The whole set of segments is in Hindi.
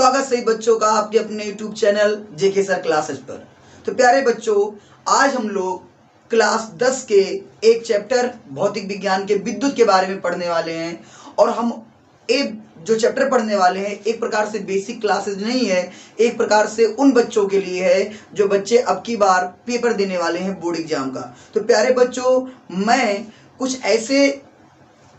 स्वागत सही बच्चों का आपके अपने YouTube चैनल जेके सर क्लासेस पर। तो प्यारे बच्चों, आज हम लोग क्लास 10 के एक चैप्टर भौतिक विज्ञान के विद्युत के बारे में पढ़ने वाले हैं। और हम एक जो चैप्टर पढ़ने वाले हैं एक प्रकार से बेसिक क्लासेस नहीं है, एक प्रकार से उन बच्चों के लिए है जो बच्चे अब की बार पेपर देने वाले हैं बोर्ड एग्जाम का। तो प्यारे बच्चों, मैं कुछ ऐसे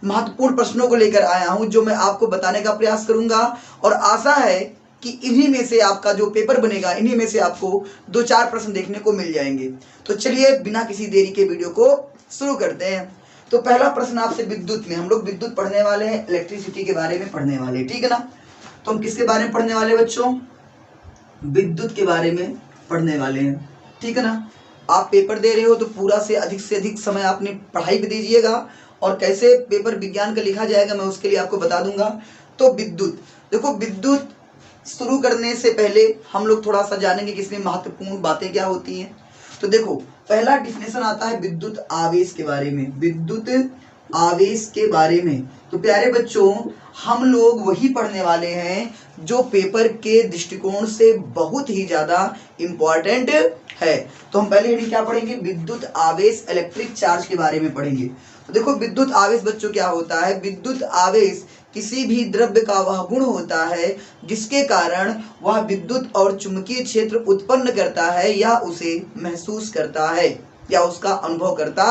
महत्वपूर्ण प्रश्नों को लेकर आया हूं जो मैं आपको बताने का प्रयास करूंगा, और आशा है कि इन्हीं में से आपका जो पेपर बनेगा, इन्हीं में से आपको 2-4 प्रश्न देखने को मिल जाएंगे। तो चलिए बिना किसी देरी के वीडियो को शुरू करते हैं। तो पहला प्रश्न आपसे विद्युत में, हम लोग विद्युत पढ़ने वाले हैं, इलेक्ट्रिसिटी के बारे में पढ़ने वाले हैं, ठीक है ना। तो हम किसके बारे में पढ़ने वाले बच्चों? विद्युत के बारे में पढ़ने वाले हैं, ठीक है ना। आप पेपर दे रहे हो तो पूरा से अधिक समय आपने पढ़ाई पे दीजिएगा, और कैसे पेपर विज्ञान का लिखा जाएगा मैं उसके लिए आपको बता दूंगा। तो विद्युत, देखो विद्युत शुरू करने से पहले हम लोग थोड़ा सा जानेंगे कि इसमें महत्वपूर्ण बातें क्या होती हैं। तो देखो, पहला डिफिनेशन आता है विद्युत आवेश के बारे में, विद्युत आवेश के बारे में। तो प्यारे बच्चों, हम लोग वही पढ़ने वाले हैं जो पेपर के दृष्टिकोण से बहुत ही ज्यादा इम्पोर्टेंट है। तो हम पहले क्या पढ़ेंगे? विद्युत आवेश, इलेक्ट्रिक चार्ज के बारे में पढ़ेंगे। तो देखो, विद्युत आवेश बच्चों क्या होता है? विद्युत आवेश किसी भी द्रव्य का वह गुण होता है जिसके कारण वह विद्युत और चुंबकीय क्षेत्र उत्पन्न करता है या उसे महसूस करता है या उसका अनुभव करता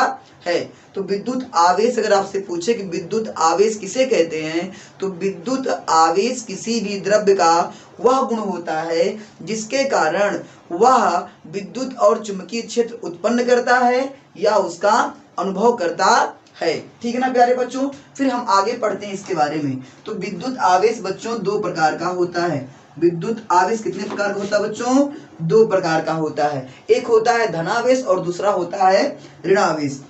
है। तो विद्युत आवेश, अगर आपसे पूछे कि विद्युत आवेश किसे कहते हैं, तो विद्युत आवेश किसी भी द्रव्य का वह गुण होता है जिसके कारण वह विद्युत और चुंबकीय क्षेत्र उत्पन्न करता है या उसका अनुभव करता है, ठीक है ना प्यारे बच्चों। फिर हम आगे पढ़ते हैं इसके बारे में। तो विद्युत आवेश बच्चों 2 प्रकार का होता है। विद्युत आवेश कितने प्रकार का होता है बच्चों? 2 प्रकार का होता है। एक होता है धनावेश और दूसरा होता है ऋणावेश।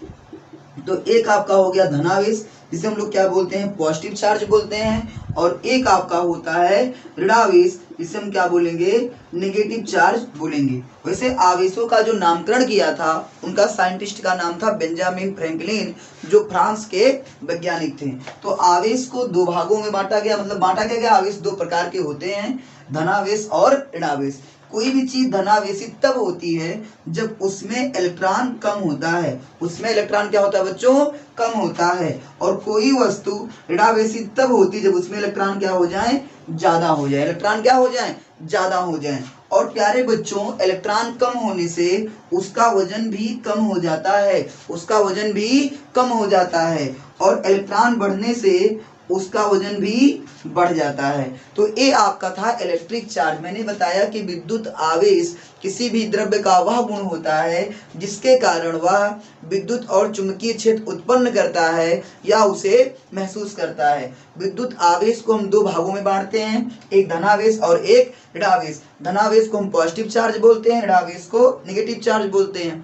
तो एक आपका हो गया धनावेश, जिसे हम लोग क्या बोलते हैं? पॉजिटिव चार्ज बोलते हैं। और एक आपका होता है ऋणावेश, जिसे हम क्या बोलेंगे? नेगेटिव चार्ज बोलेंगे। वैसे आवेशों का जो नामकरण किया था उनका साइंटिस्ट का नाम था बेंजामिन फ्रैंकलिन, जो फ्रांस के वैज्ञानिक थे। तो आवेश को 2 भागों में बांटा गया, मतलब बांटा क्या गया? आवेश 2 प्रकार के होते हैं, धनावेश और ऋणावेश। कोई भी चीज धनावेशी तब होती है जब उसमें इलेक्ट्रॉन कम होता है। उसमें इलेक्ट्रॉन क्या होता है बच्चों? कम होता है। और कोई वस्तु ऋणावेशी तब होती है जब उसमें इलेक्ट्रॉन क्या हो जाए? ज्यादा हो जाए। इलेक्ट्रॉन क्या हो जाए? ज्यादा हो जाए। और प्यारे बच्चों, इलेक्ट्रॉन कम होने से उसका वजन भी कम हो जाता है, उसका वजन भी कम हो जाता है। और इलेक्ट्रॉन बढ़ने से उसका वजन भी बढ़ जाता है। तो ये आपका था इलेक्ट्रिक चार्ज। मैंने बताया कि विद्युत आवेश किसी भी द्रव्य का वह गुण होता है जिसके कारण वह विद्युत और चुंबकीय क्षेत्र उत्पन्न करता है या उसे महसूस करता है। विद्युत आवेश को हम 2 भागों में बांटते हैं, एक धनावेश और एक ऋणावेश। धनावेश को हम पॉजिटिव चार्ज बोलते हैं, ऋणावेश को नेगेटिव चार्ज बोलते हैं।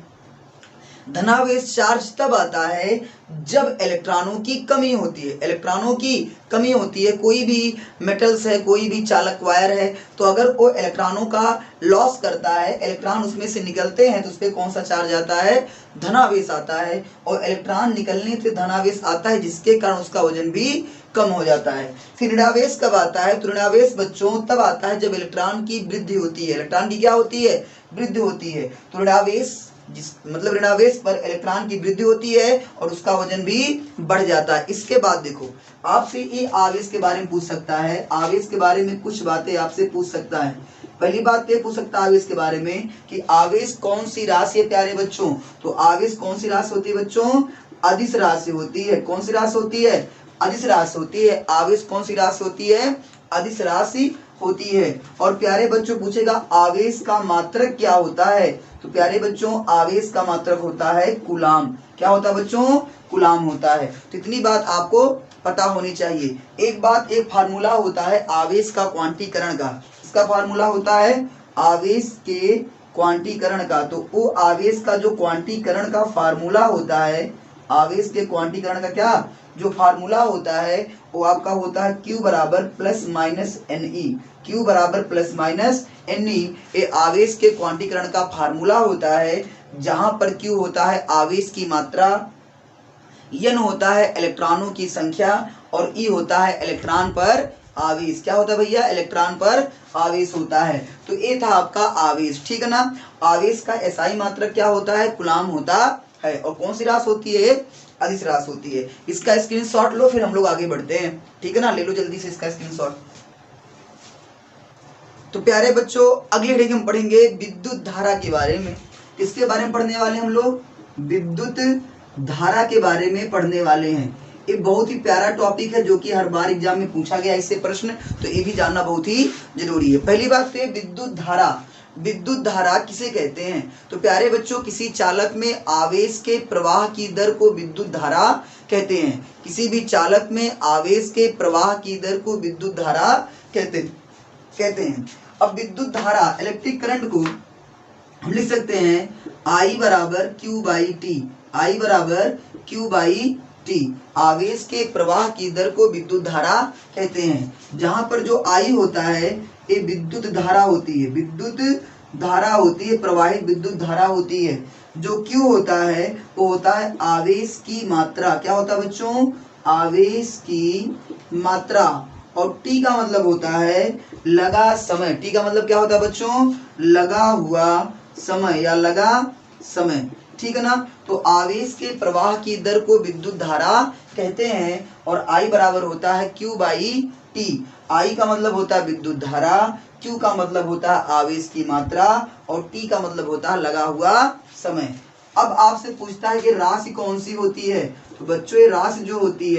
धनावेश चार्ज तब आता है जब इलेक्ट्रॉनों की कमी होती है। इलेक्ट्रॉनों की कमी होती है, कोई भी मेटल्स है, कोई भी चालक वायर है, तो अगर वो इलेक्ट्रॉनों का लॉस करता है, इलेक्ट्रॉन उसमें से निकलते हैं, तो उस पर कौन सा चार्ज आता है? धनावेश आता है। और इलेक्ट्रॉन निकलने से धनावेश आता है जिसके कारण उसका वजन भी कम हो जाता है। फिर ऋणावेश कब आता है? तो ऋणावेश बच्चों तब आता है जब इलेक्ट्रॉन की वृद्धि होती है। इलेक्ट्रॉन की क्या होती है? वृद्धि होती है। तो ऋणावेश मतलब ऋणावेश पर इलेक्ट्रॉन की वृद्धि होती है और उसका वजन भी बढ़ जाता है। इसके बाद देखो, आपसे ये आवेश के बारे में पूछ सकता है, आवेश के बारे में कुछ बातें आपसे पूछ सकता है। पहली बात ये पूछ सकता है आवेश के बारे में कि आवेश कौन सी राशि है प्यारे बच्चों? तो आवेश कौन सी राशि होती है बच्चों? अदिश राशि होती है। कौन सी राशि होती है? अदिश राशि होती है। आवेश कौन सी राशि होती है? अदिश राशि होती है। और प्यारे बच्चों पूछेगा आवेश का मात्रक क्या होता है? तो प्यारे बच्चों, आवेश का मात्रक होता है कूलाम। क्या होता है बच्चों? कूलाम होता है। तो इतनी बात आपको पता होनी चाहिए। एक बात, एक फार्मूला होता है आवेश का क्वांटीकरण का। इसका फार्मूला होता है आवेश के क्वांटीकरण का। तो वो आवेश का जो क्वांटीकरण का फार्मूला होता है, आवेश के क्वांटीकरण का क्या जो फार्मूला होता है, वो आपका होता है Q बराबर प्लस माइनस NE। Q बराबर प्लस माइनस NE ये आवेश के क्वांटीकरण का फार्मूला होता है, जहां पर Q होता है आवेश की मात्रा, N होता है इलेक्ट्रॉनों की संख्या और E होता है इलेक्ट्रॉन पर आवेश। क्या होता है भैया? इलेक्ट्रॉन पर आवेश होता है। तो ये था आपका आवेश, ठीक है ना। आवेश का एसआई मात्रक क्या होता है? कूलाम होता है। और कौन सी राशि होती है? अदिश राशि होती है। इसका स्क्रीनशॉट लो, फिर हम लोग आगे बढ़ते हैं, ठीक है ना। ले लो जल्दी से इसका स्क्रीनशॉट। तो प्यारे बच्चों, अगली घड़ी हम पढ़ेंगे विद्युत धारा के बारे में। किसके बारे में पढ़ने वाले हम लोग? विद्युत धारा के बारे में पढ़ने वाले हैं। एक बहुत ही प्यारा टॉपिक है जो कि हर बार एग्जाम में पूछा गया इससे प्रश्न, तो ये भी जानना बहुत ही जरूरी है। पहली बात तो विद्युत धारा। विद्युत धारा किसे कहते हैं? तो प्यारे बच्चों, किसी चालक में आवेश के प्रवाह की दर को विद्युत धारा कहते हैं। किसी भी चालक में आवेश के प्रवाह की दर को विद्युत धारा कहते हैं। अब विद्युत धारा, इलेक्ट्रिक करंट को हम लिख सकते हैं I बराबर Q बाई टी। I बराबर Q बाई टी। आवेश के प्रवाह की दर को विद्युत धारा कहते हैं। जहां पर जो I होता है ये विद्युत धारा होती है, विद्युत धारा होती है, प्रवाहित विद्युत धारा होती है। जो Q होता है वो होता है आवेश की मात्रा। क्या होता है बच्चों? आवेश की मात्रा। और T का मतलब होता है लगा समय। T का मतलब क्या होता है बच्चों? लगा हुआ समय या लगा समय, ठीक है ना। तो आवेश के प्रवाह की दर को विद्युत धारा कहते हैं। और I बराबर होता है Q बाई टी। I का मतलब होता है विद्युत धारा, Q का मतलब होता है आवेश की मात्रा, और T का मतलब होता है लगा हुआ समय। अब आपसे पूछता है कि राशि कौन सी होती है? तो बच्चों, ये राशि जो होती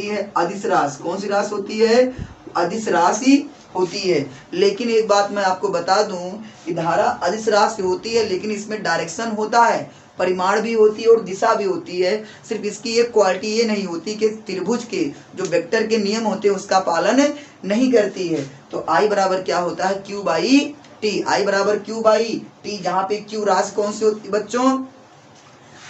है अदिश राशि। कौन सी राशि होती है? अदिश राशि होती है। लेकिन एक बात मैं आपको बता दूं कि धारा अदिश राशि होती है, लेकिन इसमें डायरेक्शन होता है, परिमाण भी होती है और दिशा भी होती है। सिर्फ इसकी एक क्वालिटी ये नहीं होती कि त्रिभुज के जो वेक्टर के नियम होते हैं उसका पालन नहीं करती है। तो I बराबर क्या होता है? Q by T. I बराबर Q बाई टी, जहाँ पे Q राशि कौन सी होती है बच्चों?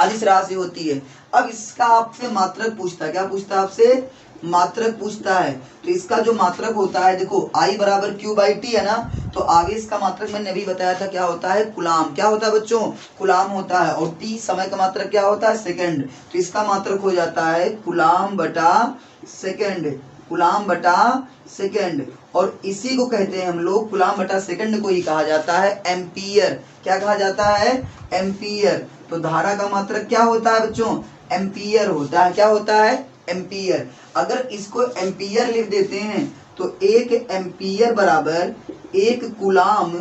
अदिश राशि होती है। अब इसका आपसे मात्रक पूछता है। क्या पूछता है आपसे? मात्रक पूछता है। तो इसका जो मात्रक होता है, देखो I बराबर Q बाई टी है ना, तो आवेश का मात्रक मैंने अभी बताया था क्या होता है? कूलाम। क्या होता है बच्चों? कूलाम होता है। और T समय का मात्रक क्या होता है? सेकंड। तो इसका मात्रक हो जाता है कूलाम बटा सेकंड। कूलाम बटा सेकंड। और इसी को कहते हैं हम लोग, कूलाम बटा सेकंड को ही कहा जाता है एम्पियर। क्या कहा जाता है? एम्पियर। तो धारा का मात्रक क्या होता है बच्चों? एम्पियर होता है। क्या होता है? एम्पियर। अगर इसको एम्पियर लिख देते हैं तो एक एम्पियर बराबर एक कूलाम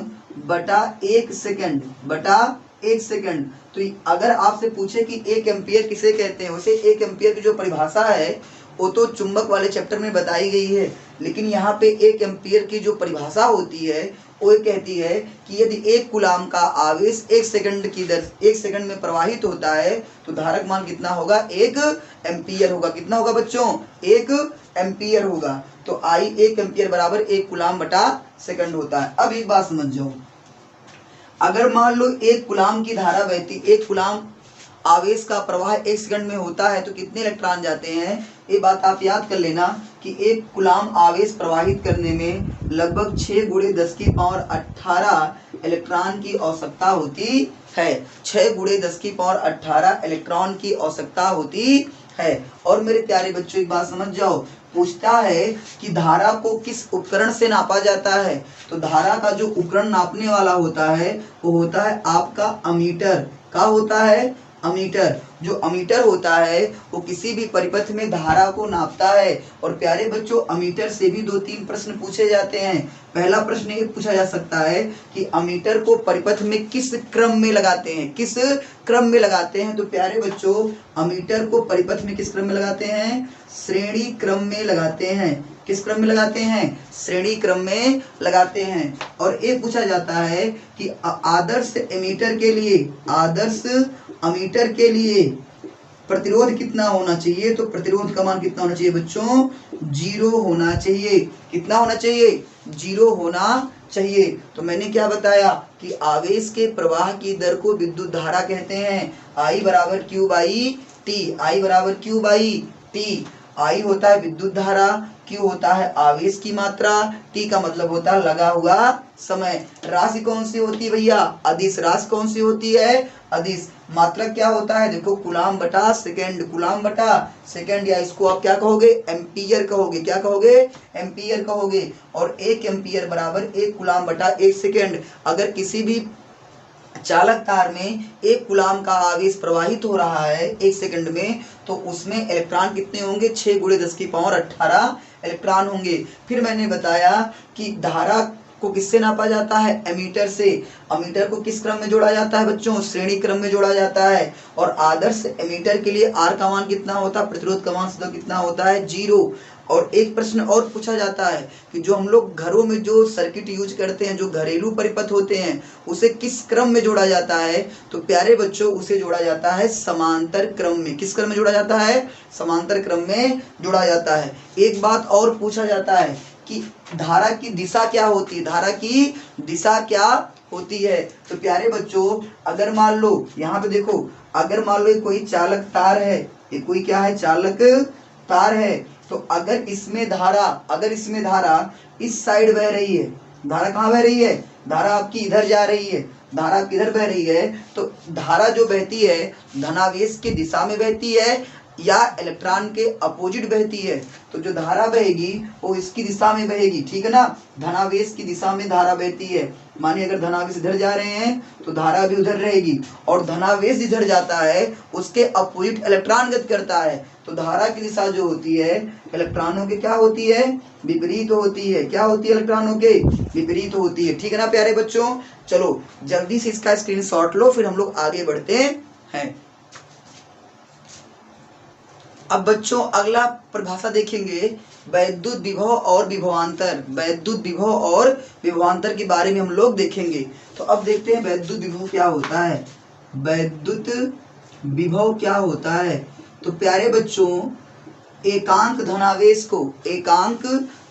बटा एक सेकंड बटा एक सेकंड। तो अगर आपसे पूछे कि एक एम्पियर किसे कहते हैं, उसे एक एम्पियर की जो परिभाषा है वो तो चुंबक वाले चैप्टर में बताई गई है, लेकिन यहाँ पे एक एम्पियर की जो परिभाषा होती है वो कहती है कि यदि एक कूलाम का आवेश एक सेकंड में प्रवाहित होता है तो धारक मान कितना होगा? एक एम्पियर होगा। कितना होगा बच्चों? एक एम्पियर होगा। तो I एक एम्पियर बराबर एक कूलाम बटा सेकंड होता है। अब एक बात समझ जाओ, अगर मान लो एक कूलाम की धारा बहती, एक कूलाम आवेश का प्रवाह एक सेकंड में होता है तो कितने इलेक्ट्रॉन जाते हैं? ये बात आप याद कर लेना कि एक कूलाम आवेश प्रवाहित करने में लगभग 6 × 10⁻18 इलेक्ट्रॉन की आवश्यकता होती है। 6 × 10⁻18 इलेक्ट्रॉन की आवश्यकता होती है। और मेरे प्यारे बच्चों, एक बात समझ जाओ, पूछता है कि धारा को किस उपकरण से नापा जाता है। तो धारा का जो उपकरण नापने वाला होता है वो होता है आपका अमीटर। क्या होता है? अमीटर। जो अमीटर होता है वो किसी भी परिपथ में धारा को नापता है। और प्यारे बच्चों, अमीटर से भी 2-3 प्रश्न पूछे जाते हैं। पहला प्रश्न ये पूछा जा सकता है कि अमीटर को परिपथ में किस क्रम में लगाते हैं? किस क्रम में लगाते हैं? तो प्यारे बच्चों, अमीटर को परिपथ में किस क्रम में लगाते हैं? श्रेणी क्रम में लगाते हैं। किस क्रम में लगाते हैं? श्रेणी क्रम में लगाते हैं। और ये पूछा जाता है कि आदर्श अमीटर के लिए प्रतिरोध कितना होना चाहिए? तो प्रतिरोध का मान कितना होना चाहिए बच्चों? 0 होना चाहिए। कितना होना चाहिए? 0 होना चाहिए। तो मैंने क्या बताया कि आवेश के प्रवाह की दर को विद्युत धारा कहते हैं। I बराबर Q बाई टी। I बराबर Q बाई टी। I होता है विद्युत धारा, Q होता है आवेश की मात्रा, T का मतलब होता है लगा हुआ समय। राशि कौन सी होती है भैया? अदिश राशि कौन सी होती है? अदिश। मात्रक क्या होता है? देखो कूलाम बटा सेकेंड, कूलाम बटा सेकेंड, या इसको आप क्या कहोगे? एम्पियर कहोगे। क्या कहोगे? एम्पियर कहोगे। और 1 एम्पियर बराबर 1 कूलाम बटा 1 सेकेंड। अगर किसी भी चालक तार में 1 कूलाम का आवेश प्रवाहित हो रहा है 1 सेकंड में, तो उसमें इलेक्ट्रॉन कितने होंगे? 6 × 10⁻18 इलेक्ट्रॉन होंगे। फिर मैंने बताया कि धारा को किससे नापा जाता है? एमीटर से। एमीटर को किस क्रम में जोड़ा जाता है बच्चों? श्रेणी क्रम में जोड़ा जाता है। और आदर्श एमीटर के लिए आर का मान कितना होता है? प्रतिरोध का मान तो कितना होता है? 0। और एक प्रश्न और पूछा जाता है कि जो हम लोग घरों में जो सर्किट यूज करते हैं, जो घरेलू परिपथ होते हैं, उसे किस क्रम में जोड़ा जाता है? तो प्यारे बच्चों, उसे जोड़ा जाता है समांतर क्रम में। किस क्रम में जोड़ा जाता है? समांतर क्रम में जोड़ा जाता है। एक बात और पूछा जाता है कि धारा की दिशा क्या होती है? धारा की दिशा क्या होती है? तो प्यारे बच्चों, अगर मान लो यहाँ पे देखो, अगर मान लो कोई चालक तार है, ये कोई क्या है? चालक तार है। तो अगर इसमें धारा इस साइड बह रही है, धारा कहाँ बह रही है? धारा आपकी इधर जा रही है, धारा किधर बह रही है? तो धारा जो बहती है धनावेश की दिशा में बहती है या इलेक्ट्रॉन के अपोजिट बहती है? तो जो धारा बहेगी वो इसकी दिशा में बहेगी, ठीक है ना? धनावेश की दिशा में धारा बहती है। मानिए अगर धनावेश इधर जा रहे हैं तो धारा भी उधर रहेगी, और धनावेश इधर जाता है उसके अपोजिट इलेक्ट्रॉन गति करता है, तो धारा की दिशा जो होती है इलेक्ट्रॉनों के क्या होती है? विपरीत होती है। क्या होती है? इलेक्ट्रॉनों के विपरीत होती है, ठीक है ना प्यारे बच्चों? चलो जल्दी से इसका स्क्रीनशॉट लो, फिर हम लोग आगे बढ़ते हैं। अब बच्चों अगला परिभाषा देखेंगे, वैद्युत विभव और विभवांतर। वैद्युत विभव और विभवांतर के बारे में हम लोग देखेंगे। तो अब देखते हैं वैद्युत विभव क्या होता है। वैद्युत विभव क्या होता है? तो प्यारे बच्चों, एकांक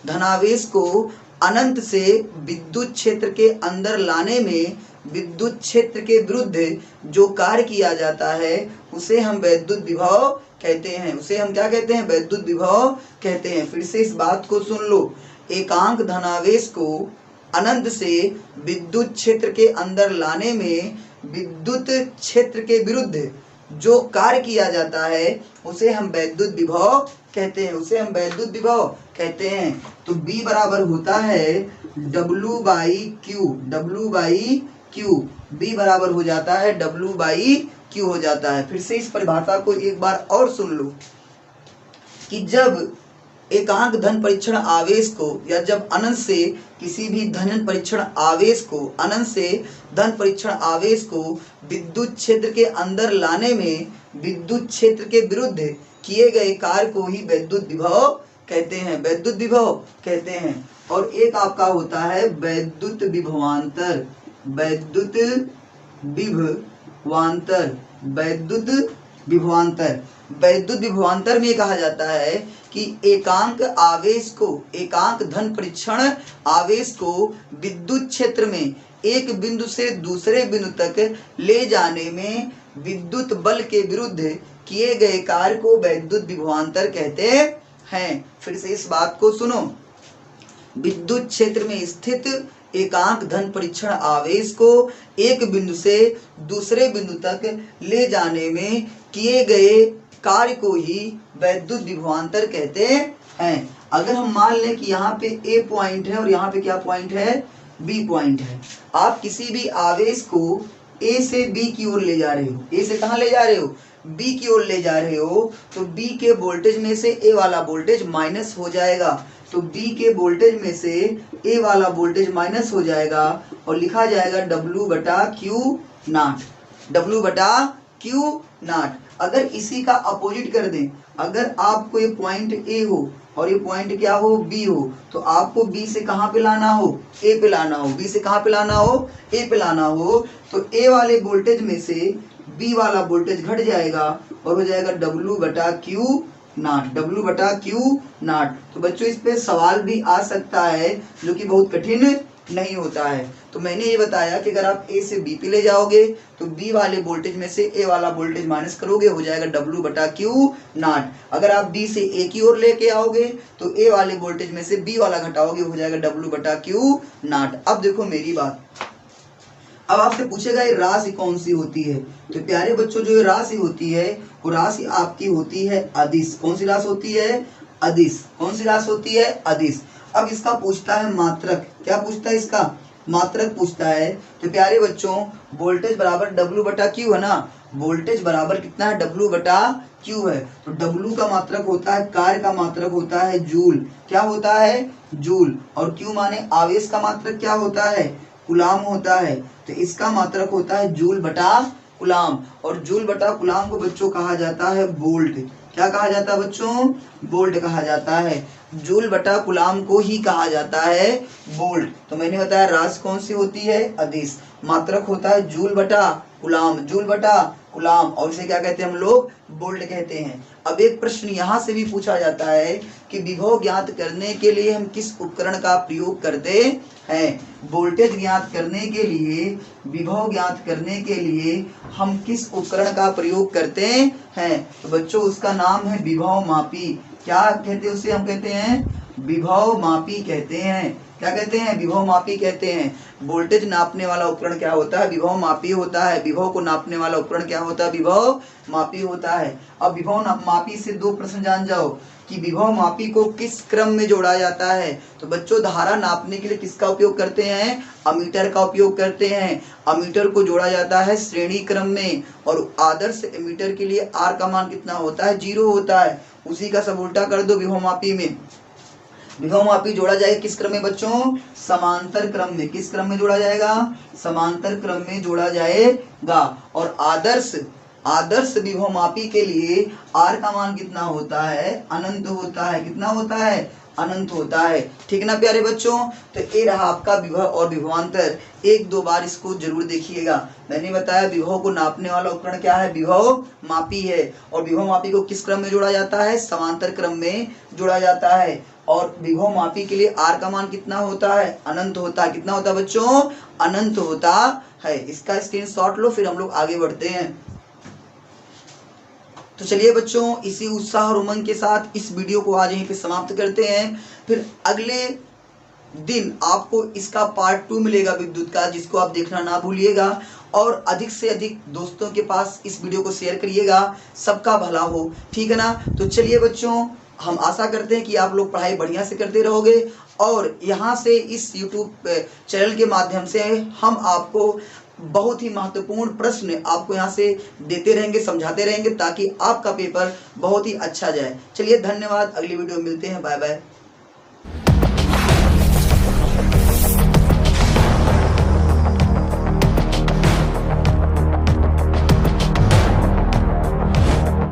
धनावेश को अनंत से विद्युत क्षेत्र के अंदर लाने में विद्युत क्षेत्र के विरुद्ध जो कार्य किया जाता है उसे हम वैद्युत विभव कहते हैं। उसे हम क्या कहते हैं? वैद्युत विभव कहते हैं। फिर से इस बात को सुन लो, एकांक धनावेश को अनंत से विद्युत क्षेत्र के अंदर लाने में विद्युत क्षेत्र के विरुद्ध जो कार्य किया जाता है उसे हम वैद्युत विभव कहते हैं। उसे हम वैद्युत विभव कहते हैं। तो B बराबर होता है W/Q। W/Q, B बराबर हो जाता है W/Q हो जाता है। फिर से इस परिभाषा को एक बार और सुन लो कि जब एकांक धन परीक्षण आवेश को, या जब अनंत से किसी भी धन परीक्षण आवेश को विद्युत क्षेत्र के अंदर लाने में विद्युत क्षेत्र के विरुद्ध किए गए कार्य को ही वैद्युत विभव कहते हैं। वैद्युत विभव कहते हैं। और एक आपका होता है वैद्युत विभवांतर। वैद्युत विभवांतर में कहा जाता है कि एकांक धन परीक्षण आवेश को विद्युत क्षेत्र में एक बिंदु से दूसरे बिंदु तक ले जाने में विद्युत बल के विरुद्ध किए गए कार्य को वैद्युत विभवांतर कहते हैं। फिर से इस बात को सुनो, विद्युत क्षेत्र में स्थित एकांक धन परीक्षण आवेश को एक बिंदु से दूसरे बिंदु तक ले जाने में किए गए कार्य को ही वैद्युत विभवांतर कहते हैं। अगर हम मान लें कि यहाँ पे A पॉइंट है और यहाँ पे क्या पॉइंट है? B पॉइंट है। आप किसी भी आवेश को A से B की ओर ले जा रहे हो। A से कहाँ ले जा रहे हो? B की ओर ले जा रहे हो। तो B के वोल्टेज में से A वाला वोल्टेज माइनस हो जाएगा। तो B के वोल्टेज में से A वाला वोल्टेज माइनस हो जाएगा और लिखा जाएगा W/Q0। अगर इसी का अपोजिट कर दें, अगर आपको ये पॉइंट A हो और ये पॉइंट क्या हो? B हो, तो आपको B से कहाँ पे लाना हो? A पे लाना हो। B से कहाँ पे लाना हो? A पे लाना हो। तो A वाले वोल्टेज में से B वाला वोल्टेज घट जाएगा और हो जाएगा W/Q0। तो बच्चों इस पे सवाल भी आ सकता है जो कि बहुत कठिन नहीं होता है। तो मैंने ये बताया कि अगर आप ए से बी पे ले जाओगे तो बी वाले वोल्टेज में से ए वाला वोल्टेज माइनस करोगे, हो जाएगा डब्ल्यू बटा क्यू नॉट। अगर आप बी से ए की ओर लेके आओगे तो ए वाले वोल्टेज में से बी वाला घटाओगे, हो जाएगा डब्ल्यू बटा क्यू नॉट। अब देखो मेरी बात, अब आपसे पूछेगा ये राशि कौन सी होती है। तो प्यारे बच्चों, जो ये राशि होती है वो राशि आपकी होती है अदिश। कौन सी राशि होती है? अदिश। कौन सी राशि होती है? अदिश। अब इसका पूछता है मात्रक। क्या पूछता है? इसका मात्रक पूछता है। तो प्यारे बच्चों, वोल्टेज बराबर डब्ल्यू बटा क्यू है ना, वोल्टेज बराबर कितना है? डब्ल्यू बटा क्यू है। तो डब्ल्यू का मात्रक होता है, कार्य का मात्रक होता है जूल। क्या होता है? जूल। और क्यू माने आवेश का मात्रक क्या होता है? कुलाम होता है। तो इसका मात्रक होता है जूल बटा कुलाम। और जूल बटा कुलाम को बच्चों कहा जाता है वोल्ट। क्या कहा जाता है बच्चों? वोल्ट कहा जाता है। जूल बटा कुलाम को ही कहा जाता है वोल्ट। तो मैंने बताया राशि कौन सी होती है? अदिश। मात्रक होता है जूल बटा कुलाम, जूल बटा कुलाम, और इसे क्या कहते हैं हम लोग? वोल्ट कहते हैं। अब एक प्रश्न यहाँ से भी पूछा जाता है कि विभव ज्ञात करने के लिए हम किस उपकरण का प्रयोग करते हैं? वोल्टेज ज्ञात करने के लिए, विभव ज्ञात करने के लिए हम किस उपकरण का प्रयोग करते हैं? तो बच्चों उसका नाम है विभव मापी। क्या कहते हैं उसे? हम कहते हैं विभव मापी कहते हैं। क्या कहते हैं? विभव मापी कहते हैं। वोल्टेज नापने वाला उपकरण क्या होता है? विभव मापी होता है। विभव को नापने वाला उपकरण क्या होता है? विभव मापी होता है। अब विभव मापी से दो प्रश्न जान जाओ कि विभव मापी को किस क्रम में जोड़ा जाता है। तो बच्चों धारा नापने के लिए किसका उपयोग करते हैं? अमीटर का उपयोग करते हैं। अमीटर को जोड़ा जाता है श्रेणी क्रम में, और आदर्श एमीटर के लिए आर का मान कितना होता है? 0 होता है। उसी का सब उल्टा कर दो विभव मापी में। विभव मापी जोड़ा जाएगा किस क्रम में बच्चों? समांतर क्रम में। किस क्रम में जोड़ा जाएगा? समांतर क्रम में जोड़ा जाएगा। और आदर्श विभव मापी के लिए आर का मान कितना होता है? अनंत होता है। कितना होता है? अनंत होता है। ठीक ना प्यारे बच्चों? तो ये रहा आपका विभव और विभवांतर। एक दो बार इसको जरूर देखिएगा। मैंने बताया विभव को नापने वाला उपकरण क्या है? विभव मापी है। और विभव मापी को किस क्रम में जोड़ा जाता है? समांतर क्रम में जोड़ा जाता है। और विभव मापी के लिए आर का मान कितना होता है? अनंत होता है। कितना होता है बच्चों? अनंत होता है। इसका स्क्रीनशॉट लो, फिर हम लोग आगे बढ़ते हैं। तो चलिए बच्चों, इसी उत्साह और उमंग के साथ इस वीडियो को आज यहीं पे समाप्त करते हैं। फिर अगले दिन आपको इसका पार्ट 2 मिलेगा विद्युत का, जिसको आप देखना ना भूलिएगा। और अधिक से अधिक दोस्तों के पास इस वीडियो को शेयर करिएगा। सबका भला हो। ठीक है ना? तो चलिए बच्चों, हम आशा करते हैं कि आप लोग पढ़ाई बढ़िया से करते रहोगे, और यहाँ से इस YouTube चैनल के माध्यम से हम आपको बहुत ही महत्वपूर्ण प्रश्न आपको यहाँ से देते रहेंगे, समझाते रहेंगे, ताकि आपका पेपर बहुत ही अच्छा जाए। चलिए धन्यवाद, अगली वीडियो में मिलते हैं। Bye bye.